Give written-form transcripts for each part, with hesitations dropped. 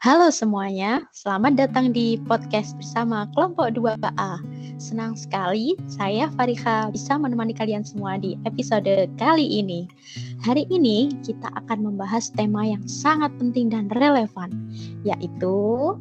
Halo semuanya, selamat datang di podcast bersama kelompok 2A. Senang sekali saya Fariha bisa menemani kalian semua di episode kali ini. Hari ini kita akan membahas tema yang sangat penting dan relevan, yaitu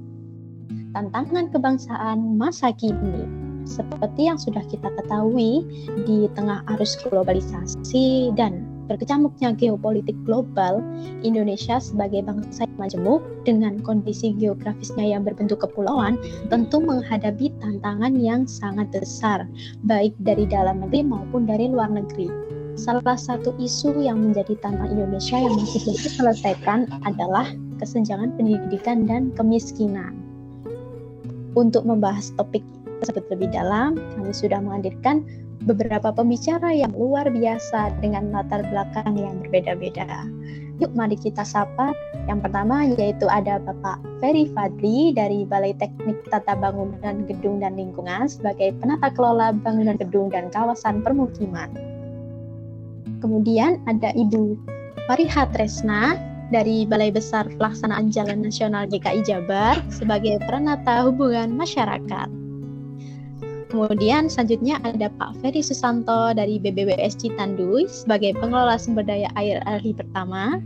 tantangan kebangsaan masa kini. Seperti yang sudah kita ketahui, di tengah arus globalisasi dan berkecamuknya geopolitik global, Indonesia sebagai bangsa yang majemuk dengan kondisi geografisnya yang berbentuk kepulauan tentu menghadapi tantangan yang sangat besar, baik dari dalam negeri maupun dari luar negeri. Salah satu isu yang menjadi tantangan Indonesia yang masih belum diselesaikan adalah kesenjangan pendidikan dan kemiskinan. Untuk membahas topik tersebut lebih dalam, kami sudah menghadirkan beberapa pembicara yang luar biasa dengan latar belakang yang berbeda-beda. Yuk mari kita sapa. Yang pertama yaitu ada Bapak Ferry Fadli dari Balai Teknik Tata Bangunan Gedung dan Lingkungan sebagai penata kelola bangunan gedung dan kawasan permukiman. Kemudian ada Ibu Fariha Tresna dari Balai Besar Pelaksanaan Jalan Nasional DKI Jabar sebagai penata hubungan masyarakat. Kemudian selanjutnya ada Pak Ferry Susanto dari BBWS Citanduy sebagai pengelola sumber daya air ahli pertama.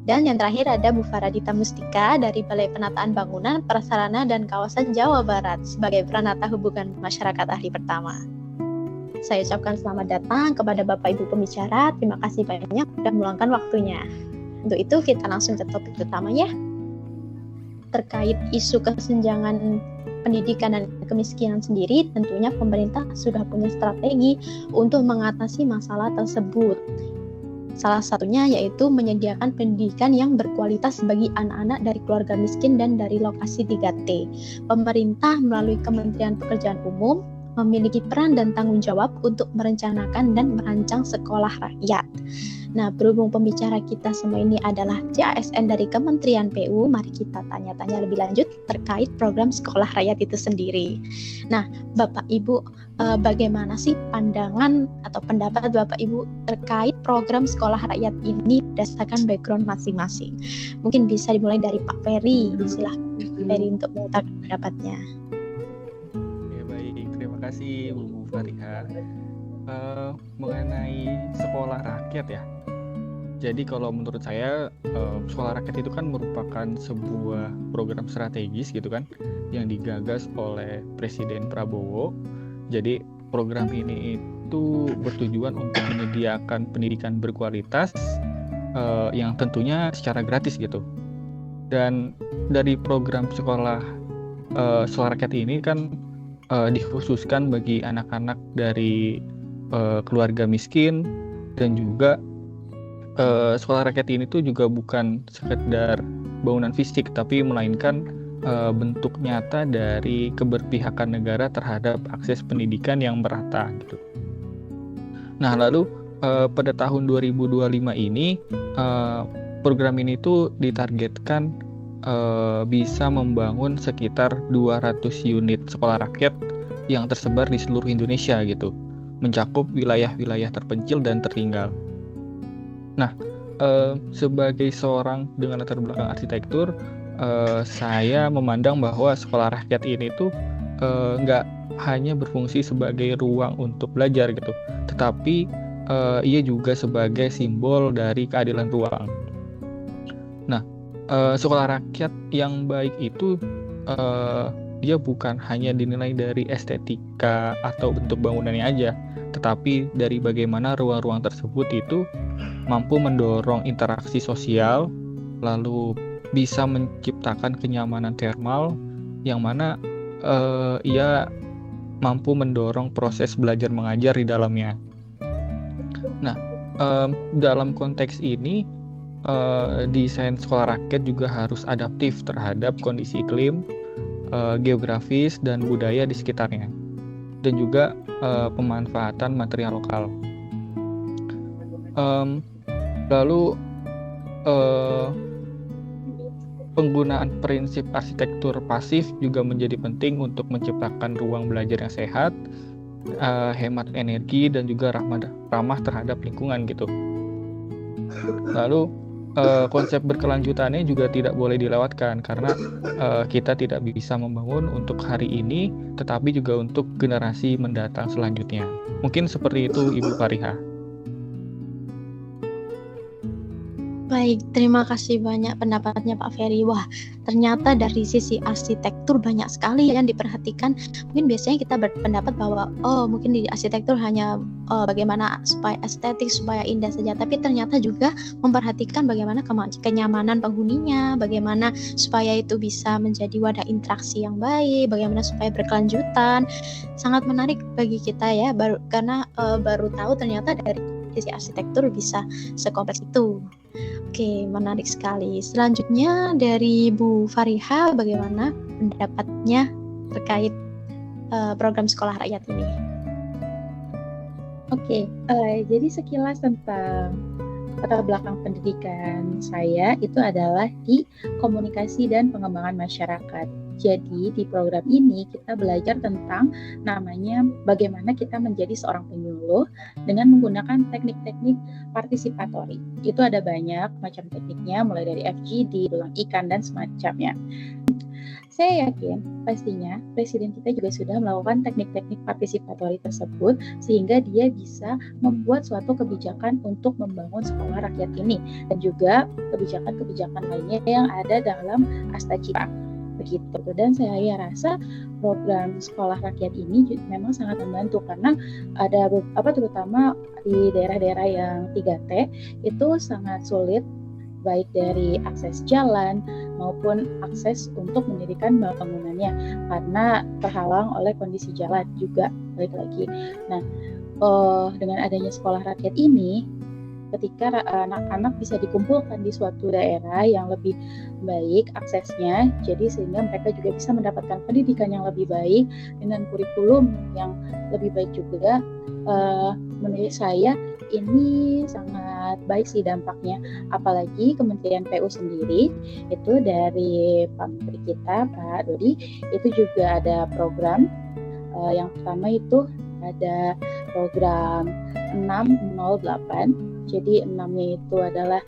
Dan yang terakhir ada Bu Faradita Mustika dari Balai Penataan Bangunan, Prasarana dan Kawasan Jawa Barat sebagai penata hubungan masyarakat ahli pertama. Saya ucapkan selamat datang kepada Bapak Ibu pembicara. Terima kasih banyak sudah meluangkan waktunya. Untuk itu kita langsung ke topik utamanya. Terkait isu kesenjangan pendidikan dan kemiskinan sendiri, tentunya pemerintah sudah punya strategi untuk mengatasi masalah tersebut. Salah satunya yaitu menyediakan pendidikan yang berkualitas bagi anak-anak dari keluarga miskin dan dari lokasi 3T. Pemerintah melalui Kementerian Pekerjaan Umum memiliki peran dan tanggung jawab untuk merencanakan dan merancang sekolah rakyat. Nah, berhubung pembicara kita semua ini adalah JASN dari Kementerian PU, mari kita tanya-tanya lebih lanjut terkait program sekolah rakyat itu sendiri. Nah, Bapak Ibu, bagaimana sih pandangan atau pendapat Bapak Ibu terkait program sekolah rakyat ini berdasarkan background masing-masing? Mungkin bisa dimulai dari Pak Ferry. Silahkan Ferry untuk mengutarakan pendapatnya. Ya, baik, terima kasih Bu Fariha. Mengenai sekolah rakyat ya. Jadi kalau menurut saya sekolah rakyat itu kan merupakan sebuah program strategis gitu kan yang digagas oleh Presiden Prabowo. Jadi program ini itu bertujuan untuk menyediakan pendidikan berkualitas yang tentunya secara gratis gitu. Dan dari program sekolah rakyat ini kan dikhususkan bagi anak-anak dari keluarga miskin, dan juga sekolah rakyat ini tuh juga bukan sekedar bangunan fisik, tapi melainkan bentuk nyata dari keberpihakan negara terhadap akses pendidikan yang merata gitu. Nah, lalu pada tahun 2025 ini program ini tuh ditargetkan bisa membangun sekitar 200 unit sekolah rakyat yang tersebar di seluruh Indonesia gitu, mencakup wilayah-wilayah terpencil dan tertinggal. Nah, sebagai seorang dengan latar belakang arsitektur, saya memandang bahwa sekolah rakyat ini tuh nggak hanya berfungsi sebagai ruang untuk belajar gitu, tetapi ia juga sebagai simbol dari keadilan ruang. Nah, sekolah rakyat yang baik itu dia bukan hanya dinilai dari estetika atau bentuk bangunannya aja, tetapi dari bagaimana ruang-ruang tersebut itu mampu mendorong interaksi sosial, lalu bisa menciptakan kenyamanan termal yang mana ia mampu mendorong proses belajar mengajar di dalamnya. Nah, dalam konteks ini desain sekolah rakyat juga harus adaptif terhadap kondisi iklim, geografis dan budaya di sekitarnya, dan juga pemanfaatan material lokal. Lalu penggunaan prinsip arsitektur pasif juga menjadi penting untuk menciptakan ruang belajar yang sehat, hemat energi dan juga ramah terhadap lingkungan gitu. Lalu konsep berkelanjutannya juga tidak boleh dilewatkan karena kita tidak bisa membangun untuk hari ini tetapi juga untuk generasi mendatang selanjutnya. Mungkin seperti itu Ibu Fariha. Baik, terima kasih banyak pendapatnya Pak Ferry. Wah, ternyata dari sisi arsitektur banyak sekali yang diperhatikan. Mungkin biasanya kita berpendapat bahwa mungkin di arsitektur hanya bagaimana supaya estetik, supaya indah saja. Tapi ternyata juga memperhatikan bagaimana kenyamanan penghuninya, bagaimana supaya itu bisa menjadi wadah interaksi yang baik, bagaimana supaya berkelanjutan. Sangat menarik bagi kita ya, karena baru tahu ternyata dari sisi arsitektur bisa sekompleks itu. Oke, menarik sekali. Selanjutnya dari Bu Fariha, bagaimana pendapatnya terkait program sekolah rakyat ini? Oke, jadi sekilas tentang latar belakang pendidikan saya itu adalah di komunikasi dan pengembangan masyarakat. Jadi di program ini kita belajar tentang namanya bagaimana kita menjadi seorang penyuluh dengan menggunakan teknik-teknik partisipatori. Itu ada banyak macam tekniknya, mulai dari FGD, tulang ikan, dan semacamnya. Saya yakin pastinya Presiden kita juga sudah melakukan teknik-teknik partisipatori tersebut sehingga dia bisa membuat suatu kebijakan untuk membangun sekolah rakyat ini dan juga kebijakan-kebijakan lainnya yang ada dalam Astacita. Begitu. Dan saya rasa program sekolah rakyat ini memang sangat membantu karena ada terutama di daerah-daerah yang 3T itu sangat sulit baik dari akses jalan maupun akses untuk mendirikan bangunannya karena terhalang oleh kondisi jalan juga balik lagi. Nah, dengan adanya sekolah rakyat ini ketika anak-anak bisa dikumpulkan di suatu daerah yang lebih baik aksesnya, jadi sehingga mereka juga bisa mendapatkan pendidikan yang lebih baik dengan kurikulum yang lebih baik juga. Menurut saya ini sangat baik sih dampaknya, apalagi Kementerian PU sendiri itu dari Pak Menteri kita Pak Dodi itu juga ada program yang pertama itu ada program 608. Jadi 6-nya itu adalah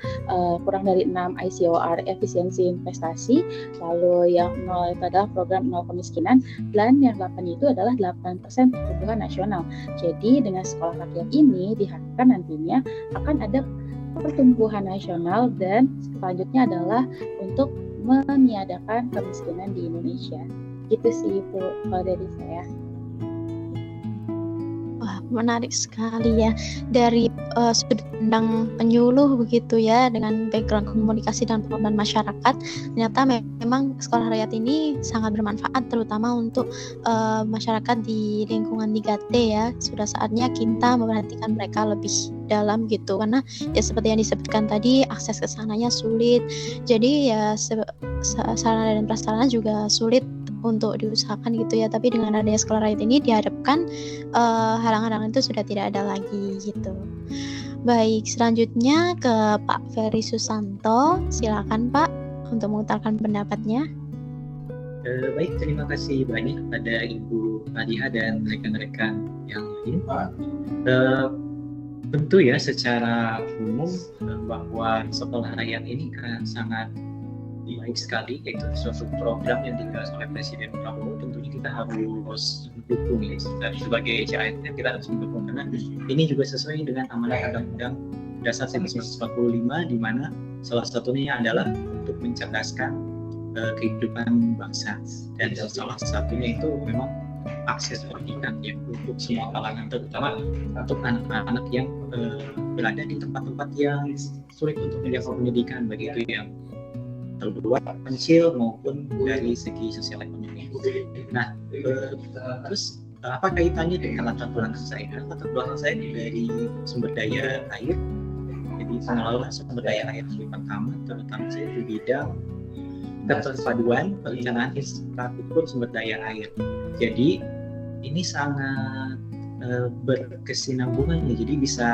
kurang dari 6 ICOR, efisiensi investasi. Lalu yang 0 itu adalah program 0 kemiskinan. Dan yang 8 itu adalah 8% pertumbuhan nasional. Jadi dengan sekolah rakyat ini diharapkan nantinya akan ada pertumbuhan nasional dan selanjutnya adalah untuk meniadakan kemiskinan di Indonesia. Itu sih Bu kalau dari saya. Wah, menarik sekali ya dari sudut pandang penyuluh begitu ya, dengan background komunikasi dan pengembangan masyarakat. Ternyata memang sekolah rakyat ini sangat bermanfaat terutama untuk masyarakat di lingkungan 3T ya. Sudah saatnya kita memperhatikan mereka lebih dalam gitu, karena ya seperti yang disebutkan tadi akses ke sananya sulit. Jadi ya sarana dan prasarana juga sulit untuk diusahakan gitu ya, tapi dengan adanya sekolah rakyat ini diharapkan halangan-halangan itu sudah tidak ada lagi gitu. Baik, selanjutnya ke Pak Ferry Susanto, silakan Pak untuk mengutarakan pendapatnya. Baik, terima kasih banyak pada Ibu Fariha dan rekan-rekan yang lain. Tentu ya secara umum bahwa sekolah rakyat ini kan sangat baik sekali, yaitu suatu program yang digagas oleh Presiden Prabowo. Tentunya kita harus mendukung ya, sebagai CASN kita harus mendukung karena ini juga sesuai dengan amanat Undang-Undang Dasar 1945 di mana salah satunya adalah untuk mencerdaskan kehidupan bangsa, dan salah satunya itu memang akses pendidikan ya untuk semua kalangan, terutama untuk anak-anak yang berada di tempat-tempat yang sulit untuk mendapat pendidikan, baik itu yang terluar, pencil maupun dari segi sosial ekonomi. Nah, terus apa kaitannya dengan latar belakang saya? Latar belakang saya dari sumber daya air, jadi pengelolaan sumber daya air yang pertama, terutama saya di bidang keterpaduan perencanaan infrastruktur sumber daya air. Jadi ini sangat berkesinambungan ya, jadi bisa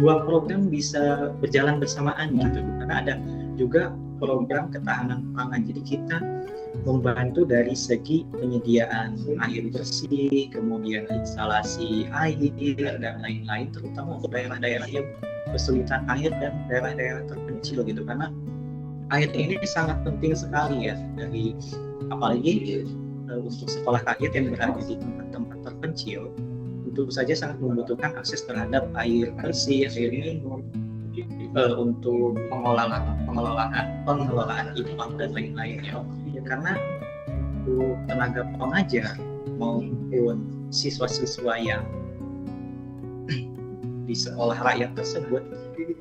dua program bisa berjalan bersamaan gitu, karena ada juga program ketahanan pangan. Jadi kita membantu dari segi penyediaan air bersih, kemudian instalasi air dan lain-lain, terutama untuk daerah-daerah yang kesulitan air dan daerah-daerah terpencil gitu, karena air ini sangat penting sekali ya, dari apalagi untuk sekolah rakyat yang berada di tempat-tempat terpencil, tentu saja sangat membutuhkan akses terhadap air bersih, air minum, untuk pengelolaan infak dan lain-lainnya. Karena untuk tenaga pengajar maupun siswa-siswa yang di sekolah rakyat tersebut,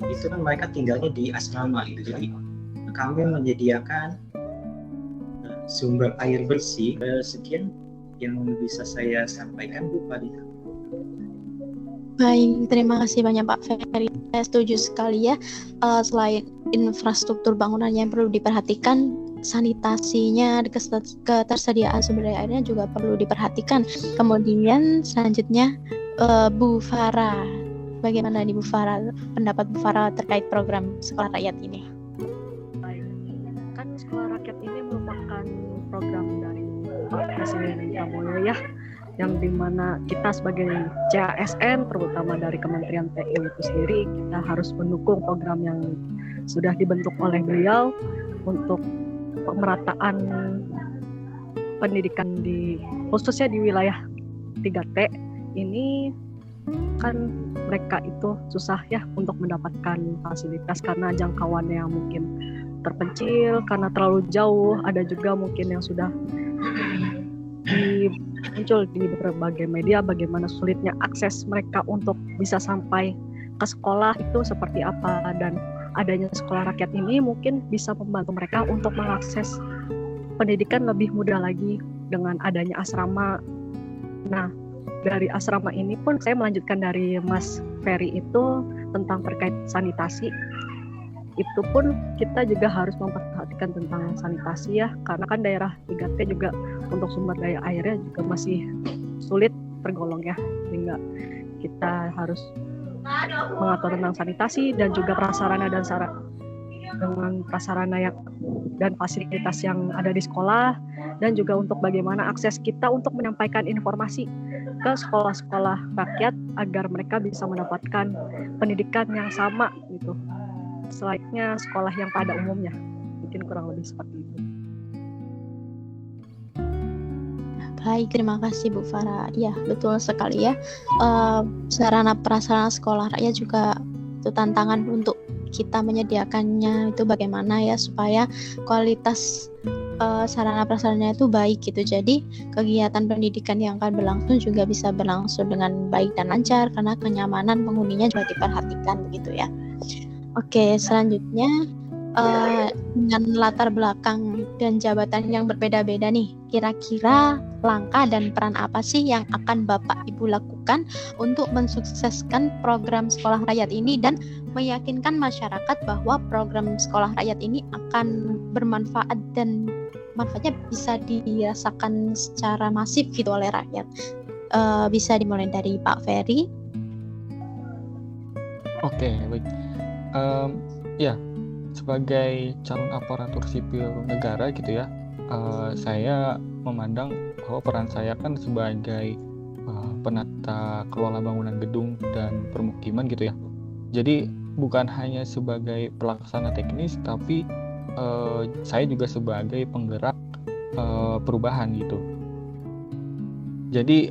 itu kan mereka tinggalnya di asrama gitu. Jadi kami menyediakan sumber air bersih. Sekian yang bisa saya sampaikan, Bu Farida. Baik, terima kasih banyak Pak Ferry. Saya setuju sekali ya. Selain infrastruktur bangunan yang perlu diperhatikan, sanitasinya, ketersediaan sumber daya airnya juga perlu diperhatikan. Kemudian selanjutnya Bu Farah, bagaimana nih Bu Farah, pendapat Bu Farah terkait program sekolah rakyat ini? Baik, kan sekolah rakyat ini merupakan program dari Pak Presiden Prabowo ya, yang dimana kita sebagai CASN, terutama dari Kementerian PU itu sendiri, kita harus mendukung program yang sudah dibentuk oleh beliau untuk pemerataan pendidikan khususnya di wilayah 3T ini. Kan mereka itu susah ya untuk mendapatkan fasilitas karena jangkauannya yang mungkin terpencil, karena terlalu jauh. Ada juga mungkin yang sudah muncul di berbagai media bagaimana sulitnya akses mereka untuk bisa sampai ke sekolah itu seperti apa, dan adanya sekolah rakyat ini mungkin bisa membantu mereka untuk mengakses pendidikan lebih mudah lagi dengan adanya asrama. Nah, dari asrama ini pun saya melanjutkan dari Mas Ferry itu tentang terkait sanitasi. Itu pun kita juga harus memperhatikan tentang sanitasi ya, karena kan daerah 3T juga untuk sumber daya airnya juga masih sulit tergolong ya, sehingga kita harus mengatur tentang sanitasi dan juga prasarana dan fasilitas yang ada di sekolah, dan juga untuk bagaimana akses kita untuk menyampaikan informasi ke sekolah-sekolah rakyat agar mereka bisa mendapatkan pendidikan yang sama gitu, selayaknya sekolah yang pada umumnya. Mungkin kurang lebih seperti itu. Baik, terima kasih Bu Farah. Ya, betul sekali ya. Sarana prasarana sekolah rakyat juga itu tantangan untuk kita menyediakannya itu bagaimana ya supaya kualitas sarana prasarana itu baik gitu. Jadi kegiatan pendidikan yang akan berlangsung juga bisa berlangsung dengan baik dan lancar karena kenyamanan penghuninya juga diperhatikan begitu ya. Oke, selanjutnya dengan latar belakang dan jabatan yang berbeda-beda nih, kira-kira langkah dan peran apa sih yang akan Bapak Ibu lakukan untuk mensukseskan program sekolah rakyat ini dan meyakinkan masyarakat bahwa program sekolah rakyat ini akan bermanfaat dan manfaatnya bisa dirasakan secara masif gitu oleh rakyat? Bisa dimulai dari Pak Ferry. Oke, baik. Ya, sebagai calon aparatur sipil negara gitu ya, saya memandang bahwa peran saya kan sebagai penata kelola bangunan gedung dan permukiman gitu ya. Jadi bukan hanya sebagai pelaksana teknis, tapi saya juga sebagai penggerak perubahan gitu. Jadi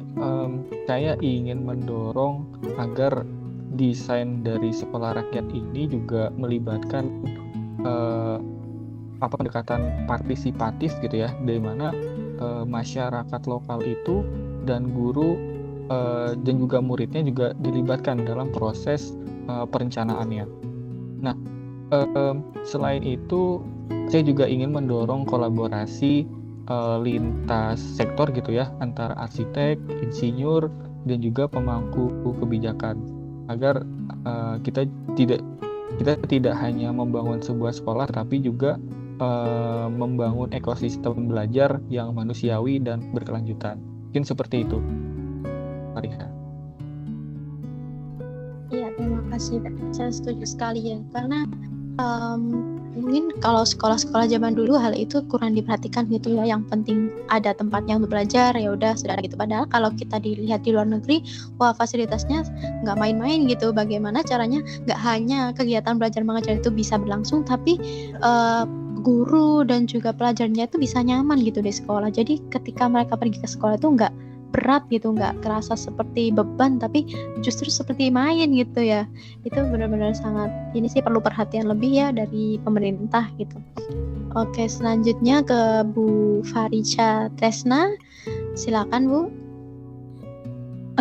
saya ingin mendorong agar desain dari sekolah rakyat ini juga melibatkan pendekatan partisipatif gitu ya, di mana masyarakat lokal itu dan guru dan juga muridnya juga dilibatkan dalam proses perencanaannya. Nah, selain itu saya juga ingin mendorong kolaborasi lintas sektor gitu ya, antara arsitek, insinyur, dan juga pemangku kebijakan, agar kita tidak hanya membangun sebuah sekolah, tapi juga membangun ekosistem belajar yang manusiawi dan berkelanjutan. Mungkin seperti itu, Farida. Iya, terima kasih. Saya setuju sekali ya, karena mungkin kalau sekolah-sekolah zaman dulu hal itu kurang diperhatikan gitu ya. Yang penting ada tempatnya untuk belajar, ya udah sudah gitu. Padahal kalau kita dilihat di luar negeri, wah fasilitasnya nggak main-main gitu. Bagaimana caranya nggak hanya kegiatan belajar mengajar itu bisa berlangsung, tapi guru dan juga pelajarnya itu bisa nyaman gitu di sekolah. Jadi ketika mereka pergi ke sekolah itu nggak berat gitu, nggak kerasa seperti beban, tapi justru seperti main gitu ya. Itu benar-benar sangat, ini sih perlu perhatian lebih ya dari pemerintah gitu. Oke, selanjutnya ke Bu Farica Tresna, silakan Bu.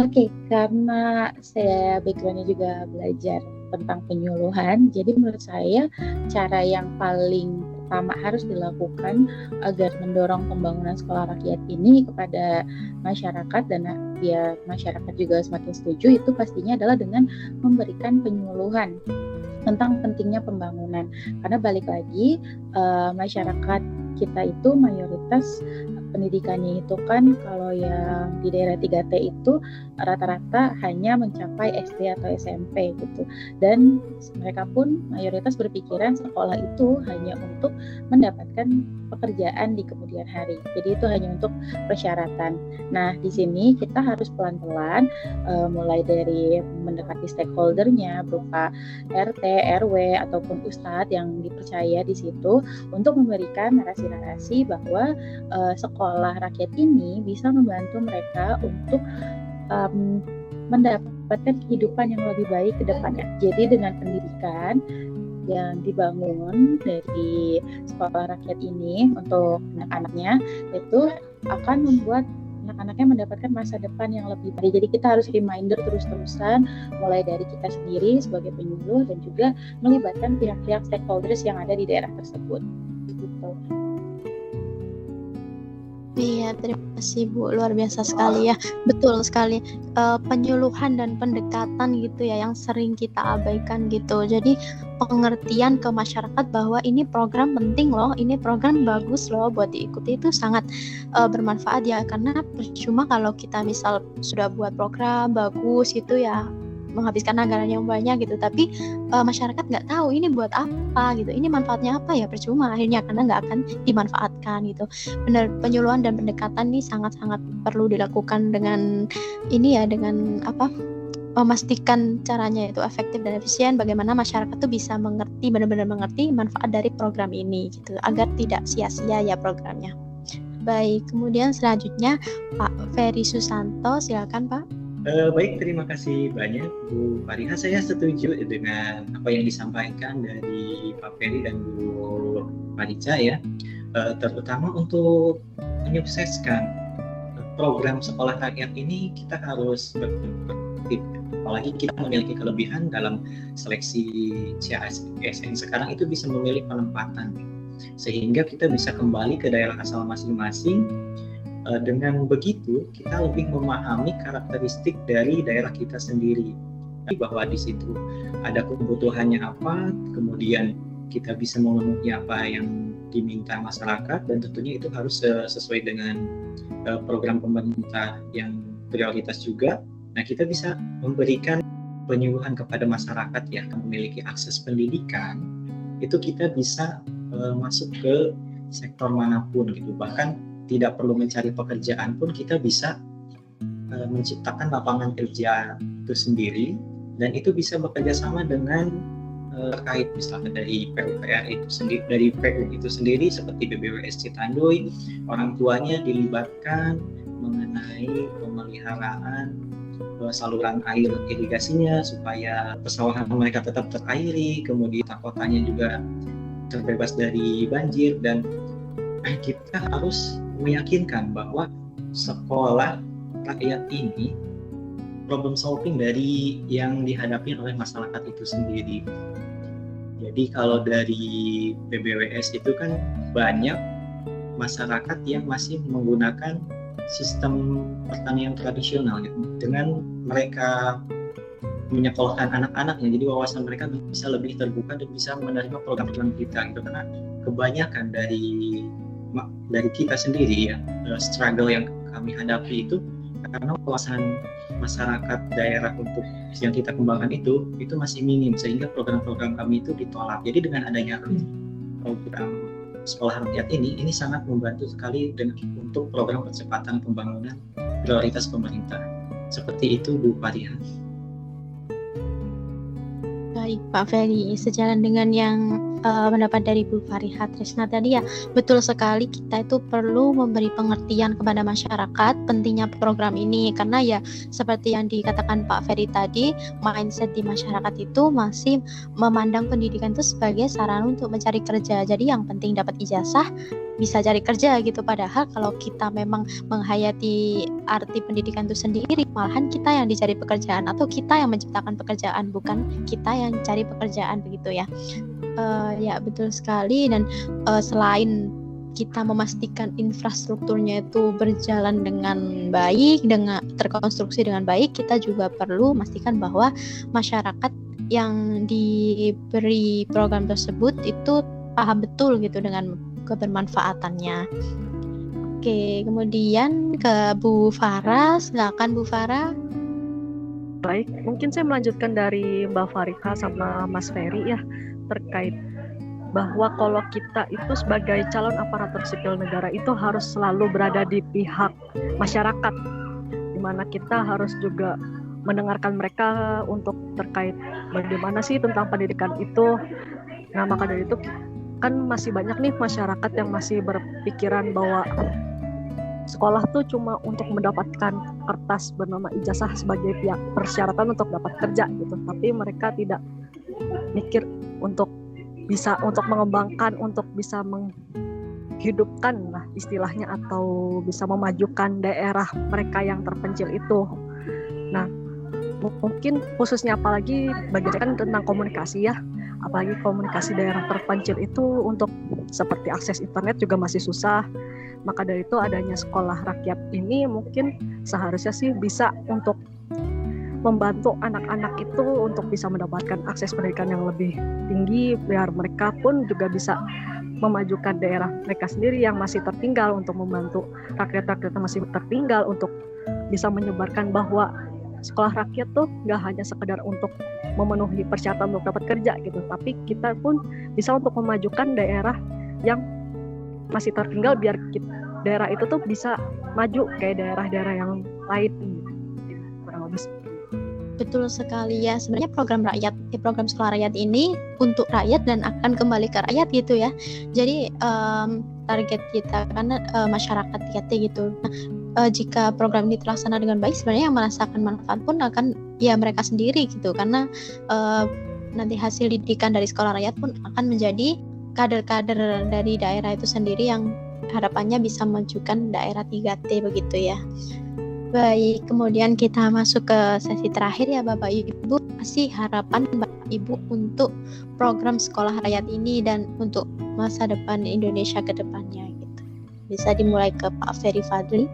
Oke, karena saya backgroundnya juga belajar tentang penyuluhan, jadi menurut saya cara yang paling pertama harus dilakukan agar mendorong pembangunan sekolah rakyat ini kepada masyarakat dan biar masyarakat juga semakin setuju, itu pastinya adalah dengan memberikan penyuluhan tentang pentingnya pembangunan. Karena balik lagi, masyarakat kita itu mayoritas pendidikannya itu kan kalau yang di daerah 3T itu rata-rata hanya mencapai SD atau SMP gitu. Dan mereka pun mayoritas berpikiran sekolah itu hanya untuk mendapatkan pekerjaan di kemudian hari. Jadi itu hanya untuk persyaratan. Nah, di sini kita harus pelan-pelan mulai dari mendekati stakeholdernya berupa RT, RW ataupun ustadz yang dipercaya di situ untuk memberikan narasi-narasi bahwa sekolah rakyat ini bisa membantu mereka untuk mendapatkan kehidupan yang lebih baik ke depannya. Jadi dengan pendidikan yang dibangun dari sekolah rakyat ini untuk anak-anaknya itu akan membuat anak-anaknya mendapatkan masa depan yang lebih baik. Jadi kita harus reminder terus-terusan mulai dari kita sendiri sebagai penyuluh dan juga melibatkan pihak-pihak stakeholders yang ada di daerah tersebut. Gitu. Iya, terima kasih Bu, luar biasa sekali ya. Betul sekali, penyuluhan dan pendekatan gitu ya yang sering kita abaikan gitu. Jadi pengertian ke masyarakat bahwa ini program penting loh, ini program bagus loh buat diikuti, itu sangat bermanfaat ya. Karena percuma kalau kita misal sudah buat program bagus gitu ya, menghabiskan anggaran yang banyak gitu, tapi masyarakat nggak tahu ini buat apa gitu, ini manfaatnya apa, ya percuma akhirnya karena nggak akan dimanfaatkan gitu. Benar, penyuluhan dan pendekatan ini sangat-sangat perlu dilakukan dengan ini ya, dengan apa, memastikan caranya itu efektif dan efisien, bagaimana masyarakat tuh bisa mengerti, benar-benar mengerti manfaat dari program ini gitu, agar tidak sia-sia ya programnya. Baik, kemudian selanjutnya Pak Ferry Susanto, silakan Pak. Baik, terima kasih banyak Bu Fariha. Saya setuju dengan apa yang disampaikan dari Pak Ferry dan Bu Farica ya, terutama untuk menyukseskan program sekolah rakyat ini kita harus berpikir, apalagi kita memiliki kelebihan dalam seleksi CASN sekarang itu bisa memilih penempatan, sehingga kita bisa kembali ke daerah asal masing-masing. Dengan begitu kita lebih memahami karakteristik dari daerah kita sendiri, bahwa di situ ada kebutuhannya apa, kemudian kita bisa memenuhi apa yang diminta masyarakat, dan tentunya itu harus sesuai dengan program pemerintah yang prioritas juga. Nah, kita bisa memberikan penyuluhan kepada masyarakat yang memiliki akses pendidikan, itu kita bisa masuk ke sektor manapun gitu, bahkan tidak perlu mencari pekerjaan pun kita bisa menciptakan lapangan kerja itu sendiri, dan itu bisa bekerja sama dengan terkait misalnya dari PUPR itu sendiri, dari PU itu sendiri seperti BBWS Citanduy, orang tuanya dilibatkan mengenai pemeliharaan saluran air irigasinya supaya persawahan mereka tetap terairi, kemudian kotanya juga terbebas dari banjir, dan kita harus meyakinkan bahwa sekolah rakyat ini problem solving dari yang dihadapi oleh masyarakat itu sendiri. Jadi kalau dari PBWS itu kan banyak masyarakat yang masih menggunakan sistem pertanian tradisional gitu. Dengan mereka menyekolahkan anak-anaknya, jadi wawasan mereka bisa lebih terbuka dan bisa menerima program-program kita gitu, karena kebanyakan dari kita sendiri ya, struggle yang kami hadapi itu karena wawasan masyarakat daerah untuk yang kita kembangkan itu masih minim, sehingga program-program kami itu ditolak. Jadi dengan adanya program sekolah rakyat ini sangat membantu sekali untuk program percepatan pembangunan prioritas pemerintah. Seperti itu Bu Fariha. Baik Pak Ferry, sejalan dengan yang pendapat dari Bu Fariha Tresna tadi ya, betul sekali kita itu perlu memberi pengertian kepada masyarakat pentingnya program ini, karena ya seperti yang dikatakan Pak Ferry tadi, mindset di masyarakat itu masih memandang pendidikan itu sebagai sarana untuk mencari kerja. Jadi yang penting dapat ijazah, bisa cari kerja gitu. Padahal kalau kita memang menghayati arti pendidikan itu sendiri, malahan kita yang dicari pekerjaan atau kita yang menciptakan pekerjaan, bukan kita yang cari pekerjaan, begitu ya. Ya betul sekali. Dan selain kita memastikan infrastrukturnya itu berjalan dengan baik, dengan terkonstruksi dengan baik, kita juga perlu memastikan bahwa masyarakat yang diberi program tersebut itu paham betul gitu dengan kebermanfaatannya. Oke, kemudian ke Bu Farah, silakan Bu Farah. Baik, mungkin saya melanjutkan dari Mbak Fariha sama Mas Ferry ya, terkait bahwa kalau kita itu sebagai calon aparatur sipil negara itu harus selalu berada di pihak masyarakat, di mana kita harus juga mendengarkan mereka untuk terkait bagaimana sih tentang pendidikan itu. Nah, maka dari itu kan masih banyak nih masyarakat yang masih berpikiran bahwa sekolah tuh cuma untuk mendapatkan kertas bernama ijazah sebagai persyaratan untuk dapat kerja gitu, tapi mereka tidak mikir untuk mengembangkan, untuk bisa menghidupkan lah istilahnya, atau bisa memajukan daerah mereka yang terpencil itu. Nah, mungkin khususnya apalagi bagi saya kan tentang komunikasi ya, apalagi komunikasi daerah terpencil itu untuk seperti akses internet juga masih susah. Maka dari itu adanya sekolah rakyat ini mungkin seharusnya sih bisa untuk membantu anak-anak itu untuk bisa mendapatkan akses pendidikan yang lebih tinggi, biar mereka pun juga bisa memajukan daerah mereka sendiri yang masih tertinggal, untuk membantu rakyat-rakyat yang masih tertinggal untuk bisa menyebarkan bahwa sekolah rakyat tuh nggak hanya sekedar untuk memenuhi persyaratan untuk dapat kerja gitu, tapi kita pun bisa untuk memajukan daerah yang masih tertinggal, biar daerah itu tuh bisa maju kayak daerah-daerah yang lain. Kurang lebih. Betul sekali ya, sebenarnya program sekolah rakyat ini untuk rakyat dan akan kembali ke rakyat gitu ya. Jadi target kita karena masyarakat kita gitu. Nah, jika program ini terlaksana dengan baik, sebenarnya yang merasakan manfaat pun akan ya mereka sendiri gitu, karena nanti hasil didikan dari sekolah rakyat pun akan menjadi kader-kader dari daerah itu sendiri yang harapannya bisa memajukan daerah 3T begitu ya. Baik, kemudian kita masuk ke sesi terakhir ya Bapak Ibu. Apa sih harapan Bapak Ibu untuk program sekolah rakyat ini dan untuk masa depan Indonesia ke depannya gitu? Bisa dimulai ke Pak Ferry Fadli.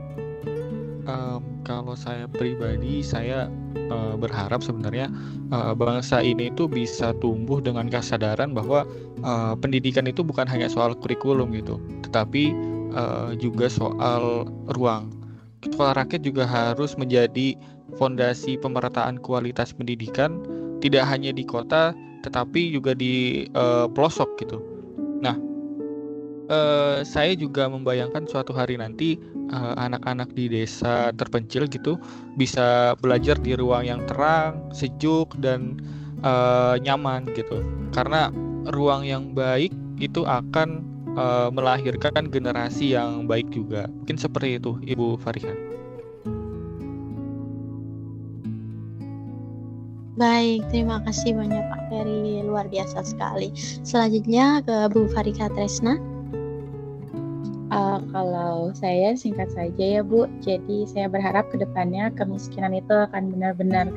Kalau saya pribadi, saya berharap sebenarnya bangsa ini itu bisa tumbuh dengan kesadaran bahwa pendidikan itu bukan hanya soal kurikulum gitu, tetapi juga soal ruang. Sekolah rakyat juga harus menjadi fondasi pemerataan kualitas pendidikan, tidak hanya di kota, tetapi juga di pelosok gitu. Nah, saya juga membayangkan suatu hari nanti anak-anak di desa terpencil gitu bisa belajar di ruang yang terang, sejuk, dan nyaman gitu. Karena ruang yang baik itu akan melahirkan generasi yang baik juga. Mungkin seperti itu, Ibu Fariha. Baik, terima kasih banyak Pak Ferry, luar biasa sekali. Selanjutnya ke Bu Fariha Tresna. Kalau saya singkat saja ya Bu, jadi saya berharap kedepannya kemiskinan itu akan benar-benar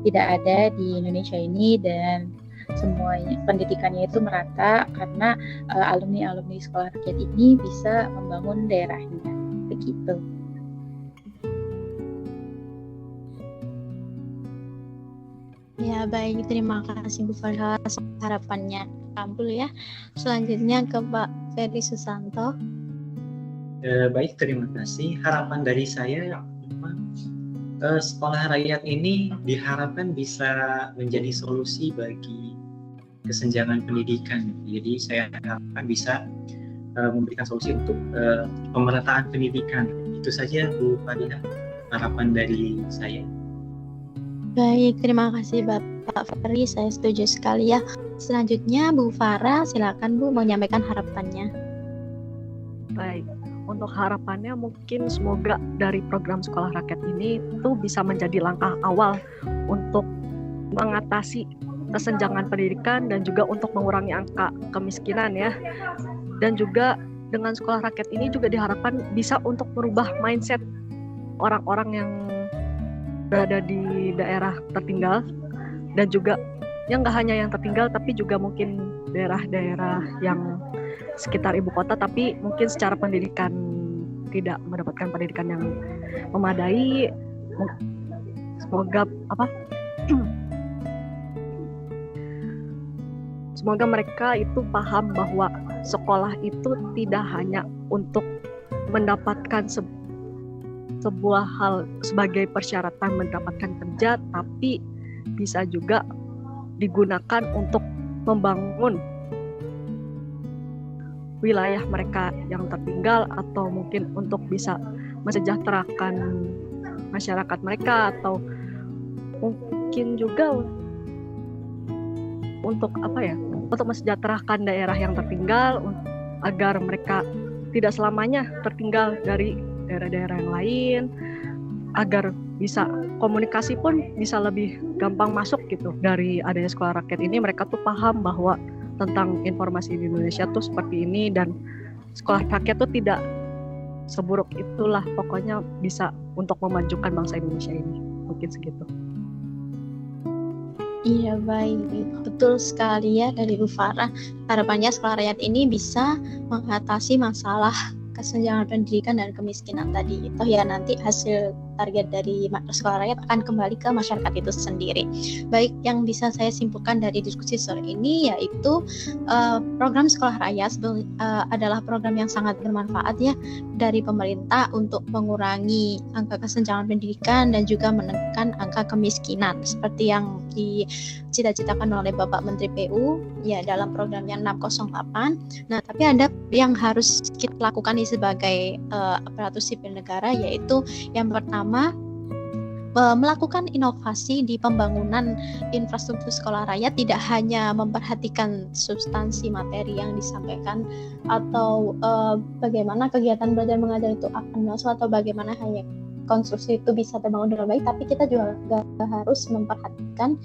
tidak ada di Indonesia ini, dan semuanya pendidikannya itu merata, karena alumni-alumni sekolah rakyat ini bisa membangun daerahnya, begitu. Ya baik, terima kasih Bu Farha, harapannya kabul ya. Selanjutnya ke Pak Ferry Susanto. Baik, terima kasih. Harapan dari saya, sekolah rakyat ini diharapkan bisa menjadi solusi bagi kesenjangan pendidikan. Jadi saya harapkan bisa memberikan solusi untuk pemerataan pendidikan. Itu saja Bu Fadilah, harapan dari saya. Baik, terima kasih Bapak Ferry, saya setuju sekali ya. Selanjutnya Bu Farah, silakan Bu menyampaikan harapannya. Baik, untuk harapannya mungkin semoga dari program sekolah rakyat ini tuh bisa menjadi langkah awal untuk mengatasi kesenjangan pendidikan dan juga untuk mengurangi angka kemiskinan ya. Dan juga dengan sekolah rakyat ini juga diharapkan bisa untuk merubah mindset orang-orang yang berada di daerah tertinggal, dan juga yang nggak hanya yang tertinggal tapi juga mungkin daerah-daerah yang sekitar ibu kota tapi mungkin secara pendidikan tidak mendapatkan pendidikan yang memadai. Semoga mereka itu paham bahwa sekolah itu tidak hanya untuk mendapatkan sebuah hal sebagai persyaratan mendapatkan kerja, tapi bisa juga digunakan untuk membangun wilayah mereka yang tertinggal, atau mungkin untuk bisa mensejahterakan masyarakat mereka, atau mungkin juga untuk untuk mensejahterakan daerah yang tertinggal agar mereka tidak selamanya tertinggal dari daerah-daerah yang lain, agar bisa komunikasi pun bisa lebih gampang masuk gitu. Dari adanya sekolah rakyat ini mereka tuh paham bahwa tentang informasi di Indonesia tuh seperti ini, dan sekolah rakyat tuh tidak seburuk itulah, pokoknya bisa untuk memajukan bangsa Indonesia ini. Mungkin segitu. Iya, baik, betul sekali ya dari Bu Farah. Harapannya sekolah rakyat ini bisa mengatasi masalah kesenjangan pendidikan dan kemiskinan tadi. Toh ya nanti hasil target dari sekolah rakyat akan kembali ke masyarakat itu sendiri. Baik, yang bisa saya simpulkan dari diskusi sore ini yaitu program sekolah rakyat adalah program yang sangat bermanfaat ya dari pemerintah untuk mengurangi angka kesenjangan pendidikan dan juga menekan angka kemiskinan seperti yang dicita-citakan oleh Bapak Menteri PU ya dalam programnya 608. Nah, tapi ada yang harus kita lakukan sebagai aparatur sipil negara, yaitu yang pertama melakukan inovasi di pembangunan infrastruktur sekolah rakyat, tidak hanya memperhatikan substansi materi yang disampaikan atau bagaimana kegiatan belajar mengajar itu akan masuk atau bagaimana hanya konstruksi itu bisa terbangun dengan baik, tapi kita juga harus memperhatikan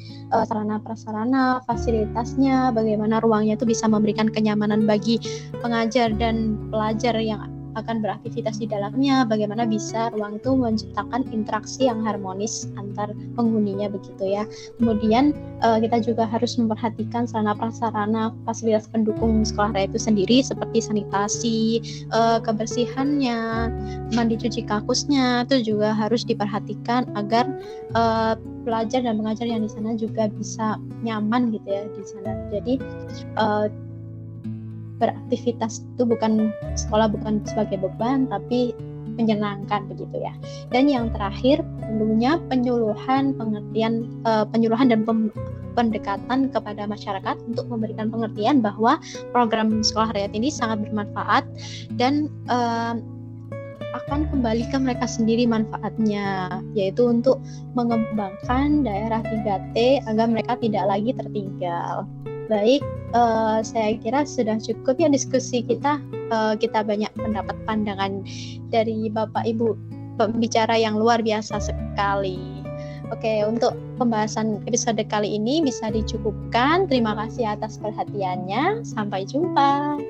sarana prasarana, fasilitasnya, bagaimana ruangnya itu bisa memberikan kenyamanan bagi pengajar dan pelajar yang akan beraktivitas di dalamnya, bagaimana bisa ruang itu menciptakan interaksi yang harmonis antar penghuninya begitu ya. Kemudian kita juga harus memperhatikan sarana prasarana fasilitas pendukung sekolah rakyat itu sendiri seperti sanitasi, kebersihannya, mandi cuci kakusnya itu juga harus diperhatikan agar pelajar dan pengajar yang di sana juga bisa nyaman gitu ya di sana. Jadi beraktivitas itu sekolah bukan sebagai beban tapi menyenangkan begitu ya. Dan yang terakhir tentunya penyuluhan dan pendekatan kepada masyarakat untuk memberikan pengertian bahwa program sekolah rakyat ini sangat bermanfaat dan akan kembali ke mereka sendiri manfaatnya, yaitu untuk mengembangkan daerah 3T agar mereka tidak lagi tertinggal. Baik, saya kira sudah cukup ya diskusi kita. Kita banyak pendapat pandangan dari Bapak Ibu pembicara yang luar biasa sekali. Oke, untuk pembahasan episode kali ini bisa dicukupkan. Terima kasih atas perhatiannya. Sampai jumpa.